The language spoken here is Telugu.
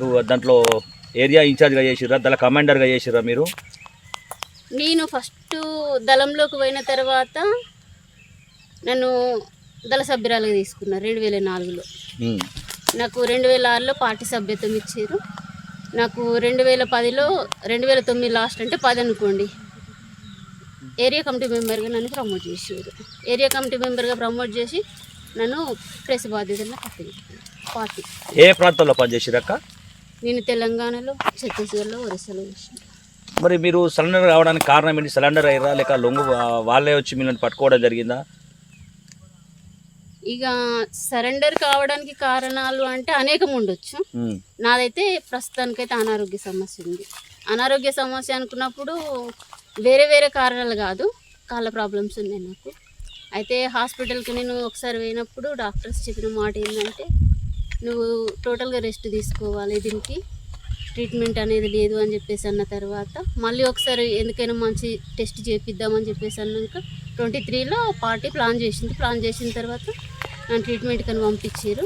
దాంట్లో ఏరియా ఇన్ఛార్జ్గా చేసిర్రా, దళ కమాండర్గా చేసిర్రా మీరు? నేను ఫస్ట్ దళంలోకి పోయిన తర్వాత నన్ను దళ సభ్యురాలుగా తీసుకున్నారు 2004లో. నాకు 2006లో పార్టీ సభ్యత్వం ఇచ్చారు. నాకు 2010లో 2009 లాస్ట్ అంటే 10 అనుకోండి, ఏరియా కమిటీ మెంబర్గా నన్ను ప్రమోట్ చేసారు. ఏరియా కమిటీ మెంబర్గా ప్రమోట్ చేసి నన్ను ప్రెస్ బాధ్యతలను అప్పగించారు పార్టీ. ఏ ప్రాంతంలో పనిచేసిరక్క? నేను తెలంగాణలో, ఛత్తీస్గఢ్లో, ఒరిస్సాలో చేసాను. మరి మీరు సరెండర్ కావడానికి కారణం ఏంటి? సరెండర్ అయ్యారా లేక లొంగు వాళ్ళే వచ్చి మిమ్మల్ని పట్టుకోవడం జరిగిందా? ఇక సరెండర్ కావడానికి కారణాలు అంటే అనేకం ఉండొచ్చు. నాదైతే ప్రస్తుతానికైతే అనారోగ్య సమస్య ఉంది. అనారోగ్య సమస్య అనుకున్నప్పుడు వేరే వేరే కారణాలు కాదు, కాళ్ళ ప్రాబ్లమ్స్ ఉన్నాయి నాకు. అయితే హాస్పిటల్కి నేను ఒకసారి పోయినప్పుడు డాక్టర్స్ చెప్పిన మాట ఏంటంటే, నువ్వు టోటల్గా రెస్ట్ తీసుకోవాలి, దీనికి ట్రీట్మెంట్ అనేది లేదు అని చెప్పేసి అన్న తర్వాత మళ్ళీ ఒకసారి ఎందుకైనా మంచి టెస్ట్ చేపిద్దామని చెప్పేసి అన్నాక 23లో పార్టీ ప్లాన్ చేసింది. ప్లాన్ చేసిన తర్వాత నన్ను ట్రీట్మెంట్కి అని పంపించారు.